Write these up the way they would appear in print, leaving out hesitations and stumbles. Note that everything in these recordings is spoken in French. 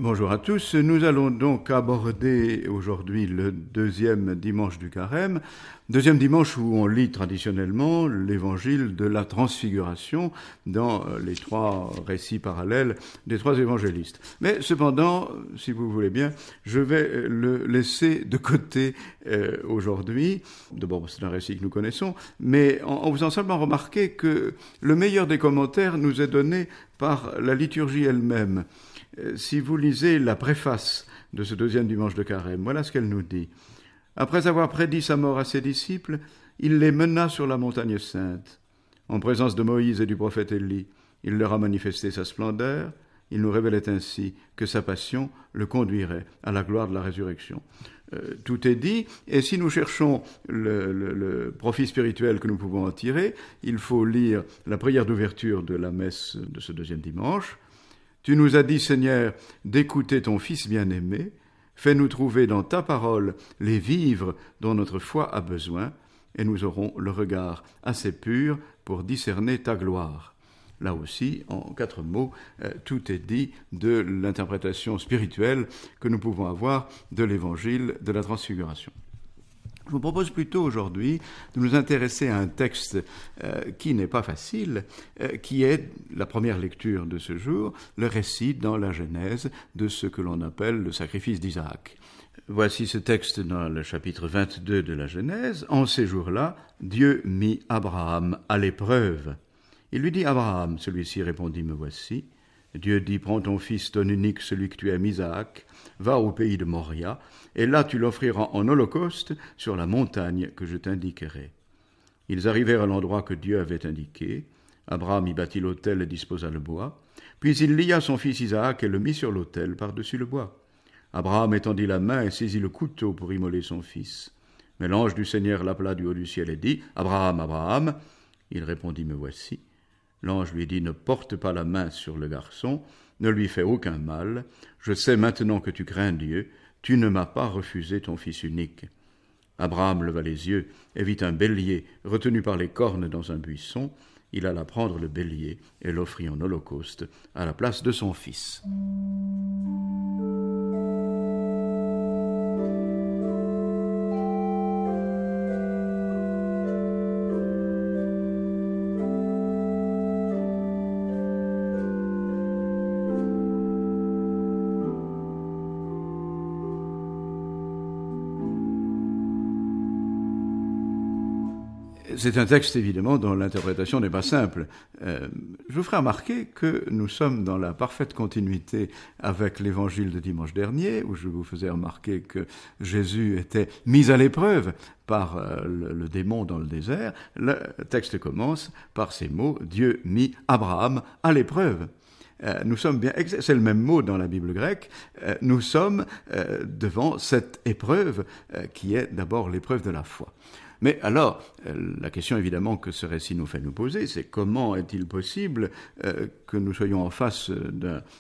Bonjour à tous. Nous allons donc aborder aujourd'hui le deuxième dimanche du Carême, deuxième dimanche où on lit traditionnellement l'évangile de la Transfiguration dans les trois récits parallèles des trois évangélistes. Mais cependant, si vous voulez bien, je vais le laisser de côté aujourd'hui. D'abord, c'est un récit que nous connaissons, mais en vous faisant seulement remarquer que le meilleur des commentaires nous est donné par la liturgie elle-même. Si vous lisez la préface de ce deuxième dimanche de Carême, voilà ce qu'elle nous dit. Après avoir prédit sa mort à ses disciples, il les mena sur la montagne sainte. En présence de Moïse et du prophète Élie, il leur a manifesté sa splendeur. Il nous révélait ainsi que sa passion le conduirait à la gloire de la résurrection. Tout est dit, et si nous cherchons le profit spirituel que nous pouvons en tirer, il faut lire la prière d'ouverture de la messe de ce deuxième dimanche. Tu nous as dit, Seigneur, d'écouter ton Fils bien-aimé. Fais-nous trouver dans ta parole les vivres dont notre foi a besoin, et nous aurons le regard assez pur pour discerner ta gloire. Là aussi, en 4 mots, tout est dit de l'interprétation spirituelle que nous pouvons avoir de l'évangile de la Transfiguration. Je vous propose plutôt aujourd'hui de nous intéresser à un texte qui n'est pas facile, qui est la première lecture de ce jour, le récit dans la Genèse de ce que l'on appelle le sacrifice d'Isaac. Voici ce texte dans le chapitre 22 de la Genèse. En ces jours-là, Dieu mit Abraham à l'épreuve. Il lui dit, Abraham, celui-ci répondit, me voici. Dieu dit, prends ton fils, ton unique, celui que tu aimes, Isaac, va au pays de Moria, et là tu l'offriras en holocauste sur la montagne que je t'indiquerai. Ils arrivèrent à l'endroit que Dieu avait indiqué. Abraham y bâtit l'autel et disposa le bois. Puis il lia son fils Isaac et le mit sur l'autel par-dessus le bois. Abraham étendit la main et saisit le couteau pour immoler son fils. Mais l'ange du Seigneur l'appela du haut du ciel et dit, Abraham, Abraham. Il répondit, me voici. L'ange lui dit, ne porte pas la main sur le garçon, ne lui fais aucun mal. Je sais maintenant que tu crains Dieu, tu ne m'as pas refusé ton fils unique. Abraham leva les yeux et vit un bélier retenu par les cornes dans un buisson. Il alla prendre le bélier et l'offrit en holocauste à la place de son fils. C'est un texte, évidemment, dont l'interprétation n'est pas simple. Je vous ferai remarquer que nous sommes dans la parfaite continuité avec l'évangile de dimanche dernier, où je vous faisais remarquer que Jésus était mis à l'épreuve par le démon dans le désert. Le texte commence par ces mots, Dieu mit Abraham à l'épreuve. Nous sommes bien, c'est le même mot dans la Bible grecque, nous sommes devant cette épreuve qui est d'abord l'épreuve de la foi. Mais alors, la question évidemment que ce récit nous fait nous poser, c'est comment est-il possible que nous soyons en face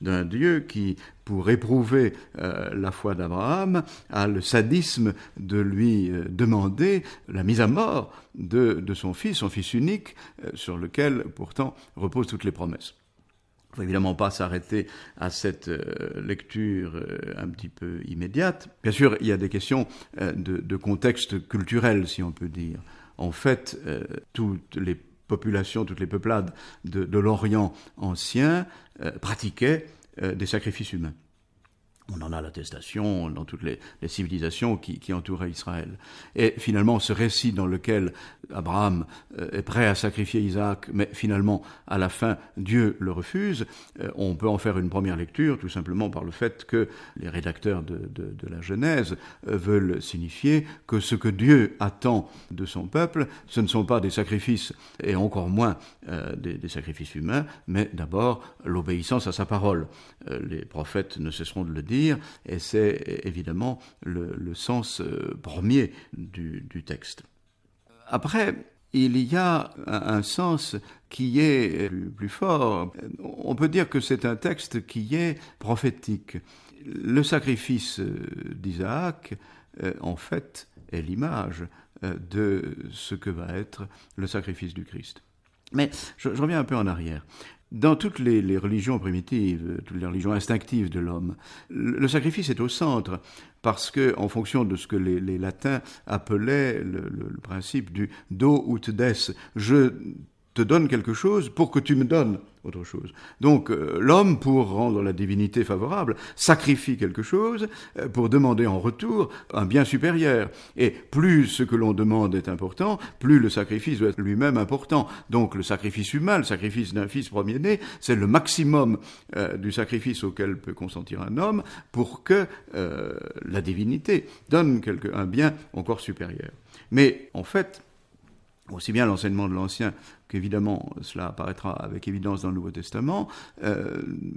d'un Dieu qui, pour éprouver la foi d'Abraham, a le sadisme de lui demander la mise à mort de son fils unique, sur lequel pourtant reposent toutes les promesses. Il ne faut évidemment pas s'arrêter à cette lecture un petit peu immédiate. Bien sûr, il y a des questions de contexte culturel, si on peut dire. En fait, toutes les populations, toutes les peuplades de l'Orient ancien pratiquaient des sacrifices humains. On en a l'attestation dans toutes les civilisations qui entouraient Israël. Et finalement, ce récit dans lequel Abraham est prêt à sacrifier Isaac, mais finalement, à la fin, Dieu le refuse, on peut en faire une première lecture, tout simplement par le fait que les rédacteurs de la Genèse veulent signifier que ce que Dieu attend de son peuple, ce ne sont pas des sacrifices, et encore moins des sacrifices humains, mais d'abord l'obéissance à sa parole. Les prophètes ne cesseront de le dire, et c'est évidemment le sens premier du texte. Après, il y a un sens qui est plus fort. On peut dire que c'est un texte qui est prophétique. Le sacrifice d'Isaac, en fait, est l'image de ce que va être le sacrifice du Christ. Mais je reviens un peu en arrière. dans toutes les religions primitives, toutes les religions instinctives de l'homme, le sacrifice est au centre, parce que, en fonction de ce que les latins appelaient le principe du do ut des, je te donne quelque chose pour que tu me donnes autre chose. Donc l'homme, pour rendre la divinité favorable, sacrifie quelque chose pour demander en retour un bien supérieur. Et plus ce que l'on demande est important, plus le sacrifice doit être lui-même important. Donc le sacrifice humain, le sacrifice d'un fils premier-né, c'est le maximum du sacrifice auquel peut consentir un homme pour que la divinité donne un bien encore supérieur. Mais en fait, aussi bien l'enseignement de l'Ancien qu'évidemment cela apparaîtra avec évidence dans le Nouveau Testament,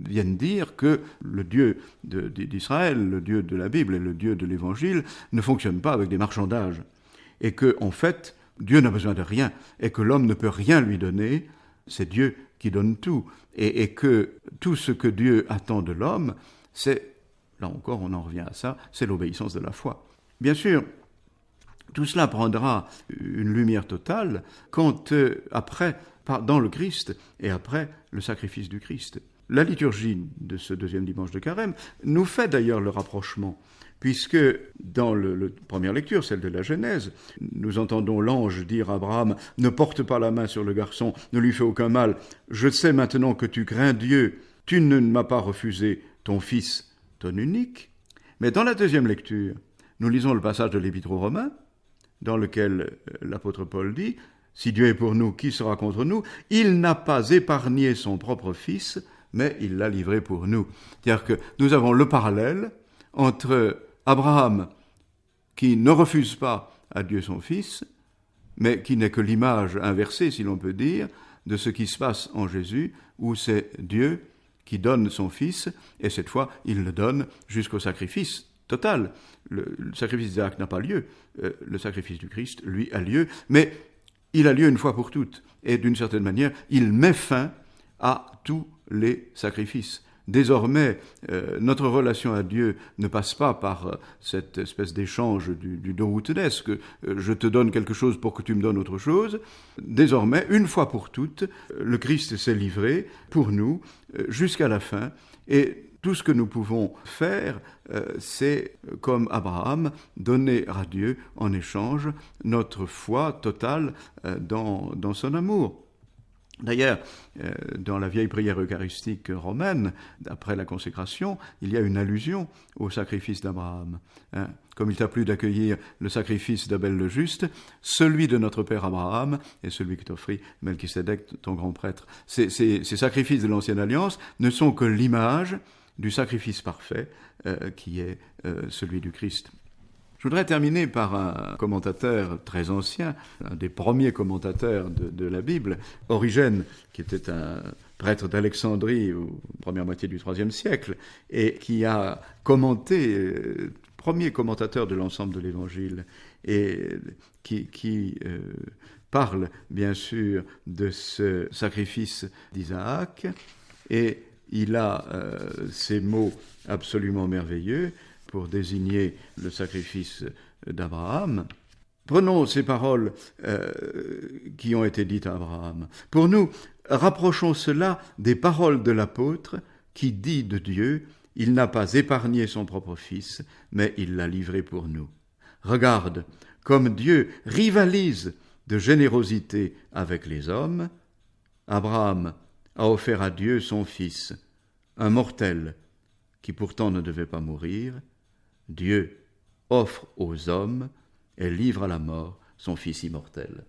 viennent dire que le Dieu d'Israël, le Dieu de la Bible et le Dieu de l'Évangile ne fonctionnent pas avec des marchandages. Et que, en fait, Dieu n'a besoin de rien et que l'homme ne peut rien lui donner, c'est Dieu qui donne tout. Et que tout ce que Dieu attend de l'homme, c'est, là encore on en revient à ça, c'est l'obéissance de la foi. Bien sûr, tout cela prendra une lumière totale quand, après, dans le Christ et après le sacrifice du Christ. La liturgie de ce deuxième dimanche de Carême nous fait d'ailleurs le rapprochement, puisque dans la première lecture, celle de la Genèse, nous entendons l'ange dire à Abraham « Ne porte pas la main sur le garçon, ne lui fais aucun mal. Je sais maintenant que tu crains Dieu. Tu ne m'as pas refusé ton fils, ton unique. » Mais dans la deuxième lecture, nous lisons le passage de l'Épître aux Romains, dans lequel l'apôtre Paul dit « Si Dieu est pour nous, qui sera contre nous ? Il n'a pas épargné son propre fils, mais il l'a livré pour nous. » C'est-à-dire que nous avons le parallèle entre Abraham, qui ne refuse pas à Dieu son fils, mais qui n'est que l'image inversée, si l'on peut dire, de ce qui se passe en Jésus, où c'est Dieu qui donne son fils, et cette fois, il le donne jusqu'au sacrifice total. Le sacrifice d'Isaac n'a pas lieu, le sacrifice du Christ, lui, a lieu, mais il a lieu une fois pour toutes. Et d'une certaine manière, il met fin à tous les sacrifices. Désormais, notre relation à Dieu ne passe pas par cette espèce d'échange du do ut des, que je te donne quelque chose pour que tu me donnes autre chose. Désormais, une fois pour toutes, le Christ s'est livré pour nous jusqu'à la fin, et tout ce que nous pouvons faire, c'est, comme Abraham, donner à Dieu en échange notre foi totale dans son amour. D'ailleurs, dans la vieille prière eucharistique romaine, après la consécration, il y a une allusion au sacrifice d'Abraham. Comme il t'a plu d'accueillir le sacrifice d'Abel le juste, celui de notre père Abraham et celui que t'offrit Melchisédek, ton grand prêtre. Ces sacrifices de l'Ancienne Alliance ne sont que l'image du sacrifice parfait qui est celui du Christ. Je voudrais terminer par un commentateur très ancien, un des premiers commentateurs de la Bible, Origène, qui était un prêtre d'Alexandrie aux première moitié du IIIe siècle, et qui a commenté, premier commentateur de l'ensemble de l'Évangile, et qui parle bien sûr de ce sacrifice d'Isaac, et il a ces mots absolument merveilleux pour désigner le sacrifice d'Abraham. Prenons ces paroles qui ont été dites à Abraham. Pour nous, rapprochons cela des paroles de l'apôtre qui dit de Dieu « Il n'a pas épargné son propre fils, mais il l'a livré pour nous. » Regarde, comme Dieu rivalise de générosité avec les hommes, Abraham a offert à Dieu son fils, un mortel qui pourtant ne devait pas mourir. Dieu offre aux hommes et livre à la mort son Fils immortel.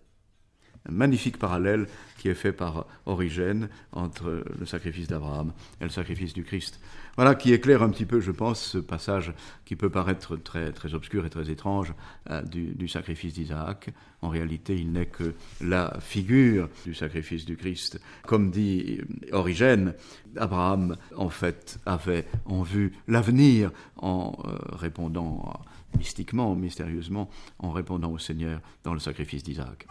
Un magnifique parallèle qui est fait par Origène entre le sacrifice d'Abraham et le sacrifice du Christ. Voilà qui éclaire un petit peu, je pense, ce passage qui peut paraître très, très obscur et très étrange du sacrifice d'Isaac. En réalité, il n'est que la figure du sacrifice du Christ. Comme dit Origène, Abraham, en fait, avait en vue l'avenir en répondant mystiquement, mystérieusement, en répondant au Seigneur dans le sacrifice d'Isaac.